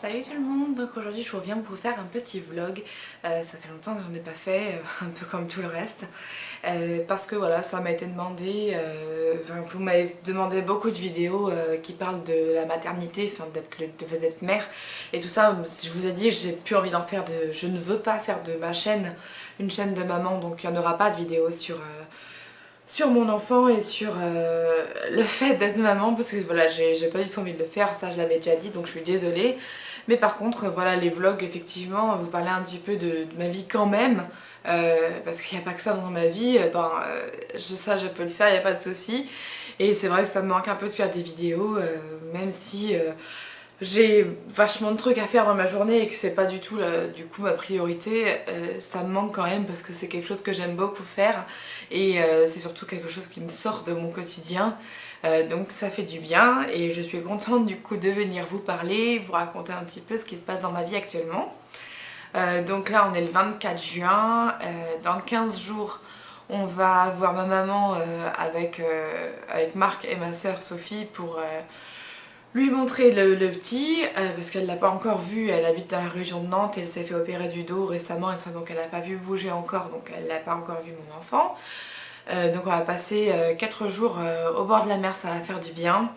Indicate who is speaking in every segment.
Speaker 1: Salut tout le monde, donc aujourd'hui je reviens pour vous faire un petit vlog. Ça fait longtemps que j'en ai pas fait, un peu comme tout le reste, parce que voilà, ça m'a été demandé, vous m'avez demandé beaucoup de vidéos qui parlent de la maternité, d'être mère et tout ça. Je vous ai dit, j'ai plus envie d'en faire, je ne veux pas faire de ma chaîne une chaîne de maman, donc il n'y en aura pas de vidéos sur mon enfant et sur le fait d'être maman, parce que voilà, j'ai pas du tout envie de le faire, ça je l'avais déjà dit, donc je suis désolée. Mais par contre, voilà, les vlogs, effectivement, vous parlez un petit peu de ma vie quand même, parce qu'il n'y a pas que ça dans ma vie, ça je peux le faire, il n'y a pas de souci. Et c'est vrai que ça me manque un peu de faire des vidéos, même si j'ai vachement de trucs à faire dans ma journée et que c'est pas du tout du coup ma priorité, ça me manque quand même parce que c'est quelque chose que j'aime beaucoup faire et c'est surtout quelque chose qui me sort de mon quotidien. Donc ça fait du bien et je suis contente du coup de venir vous parler, vous raconter un petit peu ce qui se passe dans ma vie actuellement. Donc là on est le 24 juin, dans 15 jours on va voir ma maman avec Marc et ma soeur Sophie pour lui montrer le petit, parce qu'elle l'a pas encore vu, elle habite dans la région de Nantes et elle s'est fait opérer du dos récemment et tout ça, donc elle n'a pas pu bouger encore, donc elle n'a pas encore vu mon enfant. Donc on va passer 4 jours au bord de la mer, ça va faire du bien.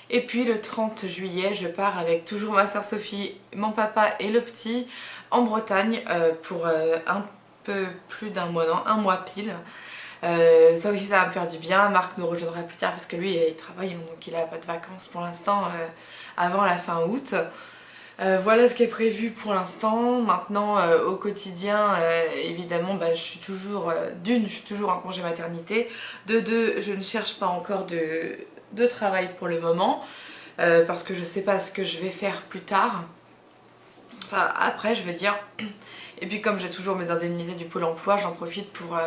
Speaker 1: Et puis le 30 juillet, je pars avec toujours ma soeur Sophie, mon papa et le petit en Bretagne pour un peu plus d'un mois, non, un mois pile. Ça aussi ça va me faire du bien. Marc nous rejoindra plus tard parce que lui il travaille, hein, donc il a pas de vacances pour l'instant avant la fin août. Voilà ce qui est prévu pour l'instant. Maintenant au quotidien évidemment je suis toujours je suis toujours en congé maternité. De deux, je ne cherche pas encore de travail pour le moment parce que je sais pas ce que je vais faire plus tard. Enfin après je veux dire. Et puis comme j'ai toujours mes indemnités du Pôle emploi, j'en profite pour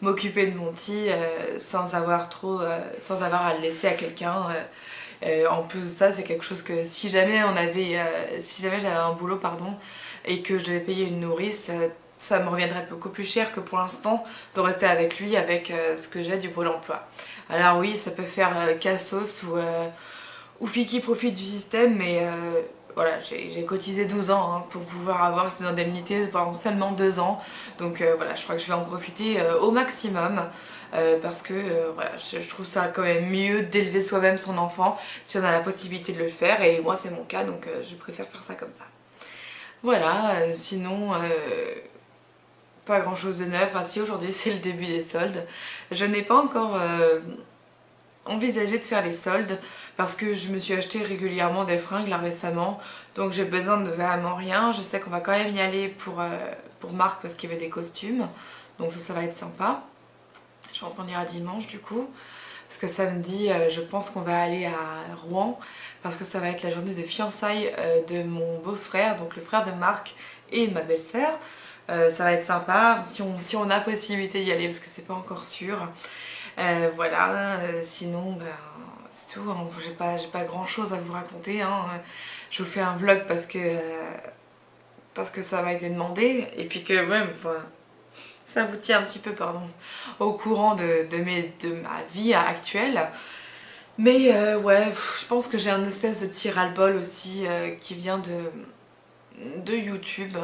Speaker 1: m'occuper de mon petit sans avoir à le laisser à quelqu'un. En plus de ça, c'est quelque chose que si jamais j'avais un boulot et que je devais payer une nourrice, ça me reviendrait beaucoup plus cher que pour l'instant de rester avec lui avec ce que j'ai du Pôle emploi. Alors oui, ça peut faire cassos ou fille qui profite du système, mais voilà, j'ai cotisé 12 ans pour pouvoir avoir ces indemnités pendant seulement 2 ans. Donc voilà, je crois que je vais en profiter au maximum. Parce que voilà, je trouve ça quand même mieux d'élever soi-même son enfant si on a la possibilité de le faire. Et moi c'est mon cas, donc je préfère faire ça comme ça. Voilà, sinon pas grand chose de neuf. Enfin si, aujourd'hui c'est le début des soldes. Je n'ai pas encore envisagé de faire les soldes parce que je me suis acheté régulièrement des fringues là récemment, donc j'ai besoin de vraiment rien. Je sais qu'on va quand même y aller pour Marc parce qu'il veut des costumes, donc ça va être sympa. Je pense qu'on ira dimanche du coup, parce que samedi je pense qu'on va aller à Rouen parce que ça va être la journée de fiançailles de mon beau-frère, donc le frère de Marc et de ma belle-sœur. Ça va être sympa si on a possibilité d'y aller parce que c'est pas encore sûr. Voilà, sinon c'est tout, hein. J'ai pas grand chose à vous raconter, hein. Je vous fais un vlog parce que ça m'a été demandé et puis que même ça vous tient un petit peu au courant de ma vie actuelle. Mais ouais, je pense que j'ai un espèce de petit ras-le-bol aussi qui vient de YouTube.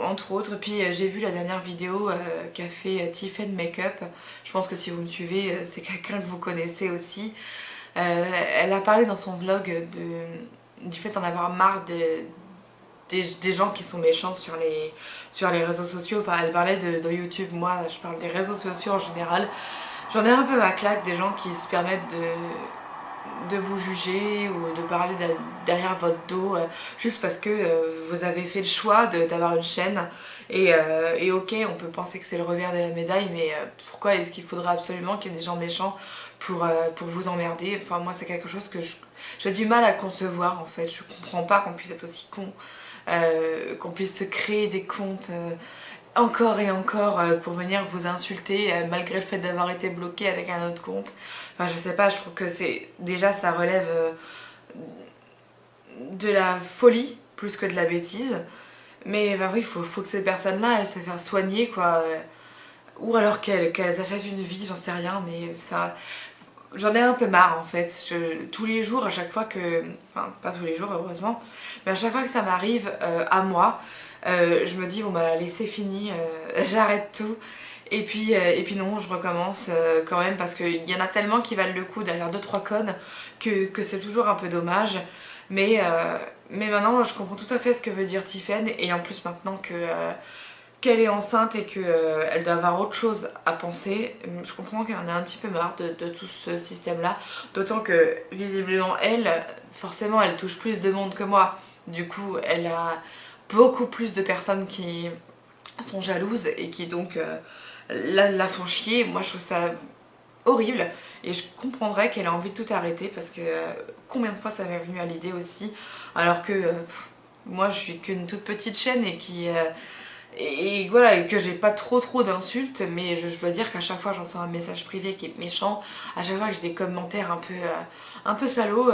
Speaker 1: Entre autres, et puis j'ai vu la dernière vidéo qu'a fait Tiffen Makeup. Je pense que si vous me suivez, c'est quelqu'un que vous connaissez aussi. Elle a parlé dans son vlog du fait d'en avoir marre des gens qui sont méchants sur les réseaux sociaux. Enfin, elle parlait de YouTube, moi je parle des réseaux sociaux en général. J'en ai un peu ma claque des gens qui se permettent de vous juger ou de parler derrière votre dos juste parce que vous avez fait le choix d'avoir une chaîne et ok, on peut penser que c'est le revers de la médaille, mais pourquoi est-ce qu'il faudrait absolument qu'il y ait des gens méchants pour vous emmerder? Enfin moi c'est quelque chose que j'ai du mal à concevoir en fait. Je comprends pas qu'on puisse être aussi con, qu'on puisse se créer des comptes encore et encore pour venir vous insulter malgré le fait d'avoir été bloqué avec un autre compte. Enfin je sais pas, je trouve que déjà ça relève de la folie plus que de la bêtise. Mais oui, faut que ces personnes-là elles se fassent soigner quoi. Ou alors qu'elles achètent une vie, j'en sais rien, mais ça. j'en ai un peu marre en fait. Tous les jours, à chaque fois que... Enfin, pas tous les jours heureusement, mais à chaque fois que ça m'arrive à moi, je me dis bon bah allez c'est fini, j'arrête tout. Et puis non, je recommence quand même parce qu'il y en a tellement qui valent le coup derrière deux trois codes que c'est toujours un peu dommage. Mais maintenant je comprends tout à fait ce que veut dire Tiffen et en plus maintenant qu'elle est enceinte et qu'elle doit avoir autre chose à penser, je comprends qu'elle en a un petit peu marre de tout ce système-là. D'autant que visiblement elle, forcément elle touche plus de monde que moi. Du coup elle a beaucoup plus de personnes qui sont jalouses et qui donc la font chier. Moi je trouve ça horrible et je comprendrais qu'elle a envie de tout arrêter parce que combien de fois ça m'est venu à l'idée aussi alors que moi je suis qu'une toute petite chaîne et voilà, et que j'ai pas trop d'insultes, mais je dois dire qu'à chaque fois j'en sors un message privé qui est méchant, à chaque fois que j'ai des commentaires un peu salauds,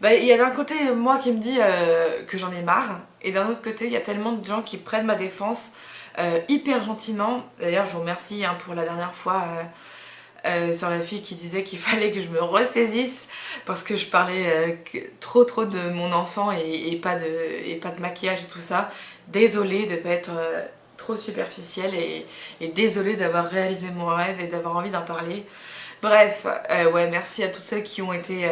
Speaker 1: bah, il y a d'un côté moi qui me dit que j'en ai marre, et d'un autre côté il y a tellement de gens qui prennent ma défense hyper gentiment. D'ailleurs je vous remercie hein, pour la dernière fois sur la fille qui disait qu'il fallait que je me ressaisisse parce que je parlais trop de mon enfant et pas de maquillage et tout ça. Désolée de ne pas être trop superficielle et désolée d'avoir réalisé mon rêve et d'avoir envie d'en parler. Bref, ouais, merci à toutes celles qui ont été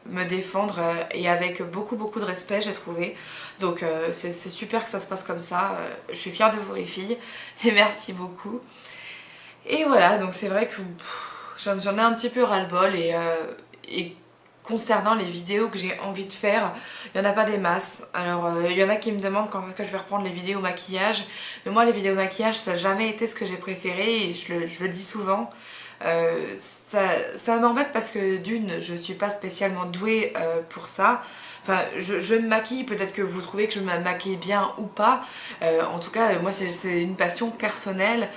Speaker 1: me défendre et avec beaucoup de respect j'ai trouvé. Donc c'est super que ça se passe comme ça. Je suis fière de vous les filles et merci beaucoup. Et voilà, donc c'est vrai que j'en ai un petit peu ras-le-bol et concernant les vidéos que j'ai envie de faire, il n'y en a pas des masses. Alors il y en a qui me demandent quand est-ce que je vais reprendre les vidéos maquillage, mais moi les vidéos maquillage ça n'a jamais été ce que j'ai préféré et je le dis souvent. Ça m'embête parce que d'une, je suis pas spécialement douée pour ça. Enfin, je me maquille, peut-être que vous trouvez que je me maquille bien ou pas. En tout cas, moi c'est une passion personnelle.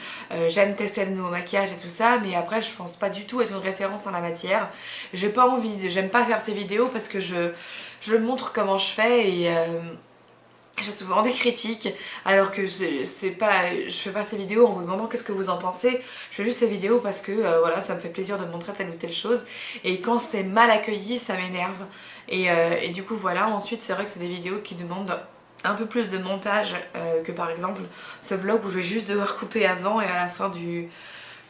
Speaker 1: J'aime tester le nouveau maquillage et tout ça, mais après je pense pas du tout être une référence en la matière. J'ai pas envie, j'aime pas faire ces vidéos parce que je montre comment je fais et j'ai souvent des critiques alors que je fais pas ces vidéos en vous demandant qu'est-ce que vous en pensez. Je fais juste ces vidéos parce que voilà, ça me fait plaisir de montrer telle ou telle chose et quand c'est mal accueilli ça m'énerve et du coup voilà. Ensuite c'est vrai que c'est des vidéos qui demandent un peu plus de montage que par exemple ce vlog où je vais juste devoir couper avant et à la fin du...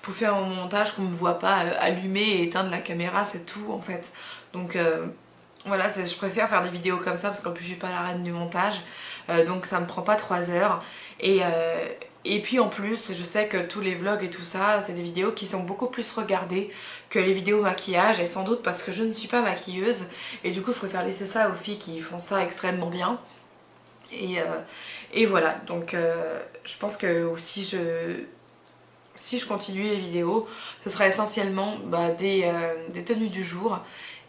Speaker 1: pour faire mon montage qu'on ne me voit pas allumer et éteindre la caméra, c'est tout en fait. Donc voilà, je préfère faire des vidéos comme ça parce qu'en plus je suis pas la reine du montage, donc ça me prend pas 3 heures. Et puis en plus, je sais que tous les vlogs et tout ça, c'est des vidéos qui sont beaucoup plus regardées que les vidéos maquillage, et sans doute parce que je ne suis pas maquilleuse, et du coup je préfère laisser ça aux filles qui font ça extrêmement bien. Et voilà, donc je pense que si je continue les vidéos, ce sera essentiellement des tenues du jour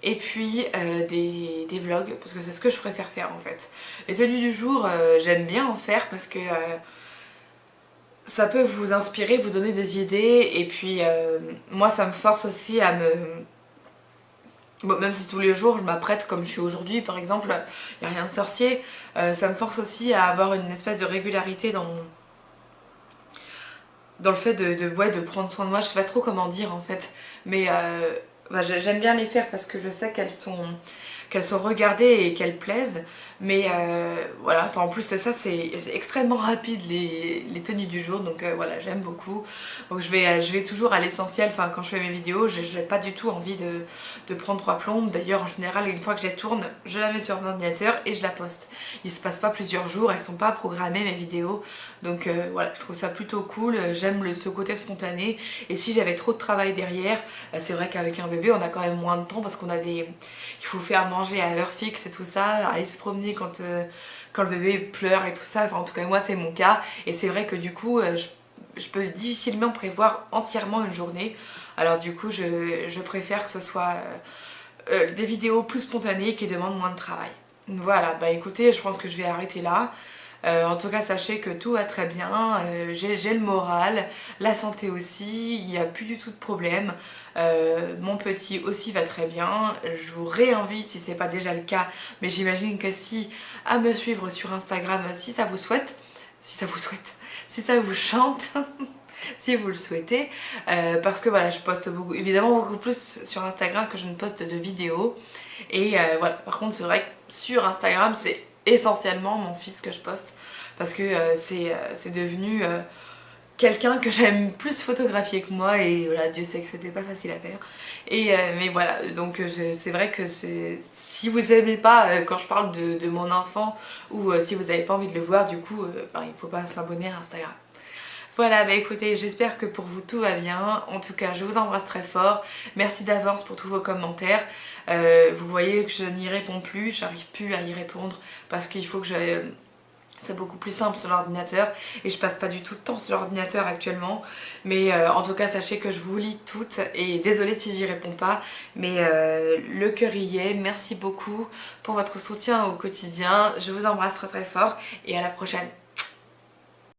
Speaker 1: et puis des vlogs parce que c'est ce que je préfère faire en fait. Les tenues du jour, j'aime bien en faire parce que ça peut vous inspirer, vous donner des idées et puis moi ça me force aussi à me... Bon, même si tous les jours je m'apprête comme je suis aujourd'hui par exemple, il n'y a rien de sorcier, ça me force aussi à avoir une espèce de régularité dans le fait ouais, de prendre soin de moi. Je sais pas trop comment dire en fait, mais bah, j'aime bien les faire parce que je sais qu'elles sont regardées et qu'elles plaisent, mais voilà, enfin en plus c'est extrêmement rapide les tenues du jour, donc voilà, j'aime beaucoup. Donc je vais toujours à l'essentiel, enfin quand je fais mes vidéos, j'ai pas du tout envie de prendre 3 plombes. D'ailleurs en général une fois que je les tourne, je la mets sur mon ordinateur et je la poste. Il se passe pas plusieurs jours, elles sont pas programmées mes vidéos, donc voilà, je trouve ça plutôt cool, j'aime ce côté spontané, et si j'avais trop de travail derrière, c'est vrai qu'avec un bébé on a quand même moins de temps parce qu'on a il faut faire manger à heure fixe et tout ça, aller se promener quand le bébé pleure et tout ça, enfin en tout cas moi c'est mon cas, et c'est vrai que du coup je peux difficilement prévoir entièrement une journée, alors du coup je préfère que ce soit des vidéos plus spontanées qui demandent moins de travail. Voilà, bah écoutez, je pense que je vais arrêter là. En tout cas sachez que tout va très bien, j'ai le moral, la santé aussi, il n'y a plus du tout de problème, mon petit aussi va très bien. Je vous réinvite si c'est pas déjà le cas, mais j'imagine que si, à me suivre sur Instagram si ça vous souhaite, si ça vous chante. si vous le souhaitez, parce que voilà, je poste évidemment beaucoup plus sur Instagram que je ne poste de vidéos. Et voilà, par contre c'est vrai que sur Instagram c'est essentiellement mon fils que je poste, parce que c'est devenu quelqu'un que j'aime plus photographier que moi, et voilà, Dieu sait que c'était pas facile à faire. Et mais voilà, donc c'est vrai que si vous aimez pas quand je parle de mon enfant, ou si vous n'avez pas envie de le voir, du coup ben, il faut pas s'abonner à Instagram. Voilà, bah écoutez, j'espère que pour vous tout va bien. En tout cas, je vous embrasse très fort. Merci d'avance pour tous vos commentaires. Vous voyez que je n'y réponds plus, j'arrive plus à y répondre parce qu'il faut que je... C'est beaucoup plus simple sur l'ordinateur et je passe pas du tout de temps sur l'ordinateur actuellement. Mais en tout cas, sachez que je vous lis toutes et désolée si j'y réponds pas. Mais le cœur y est. Merci beaucoup pour votre soutien au quotidien. Je vous embrasse très très fort et à la prochaine.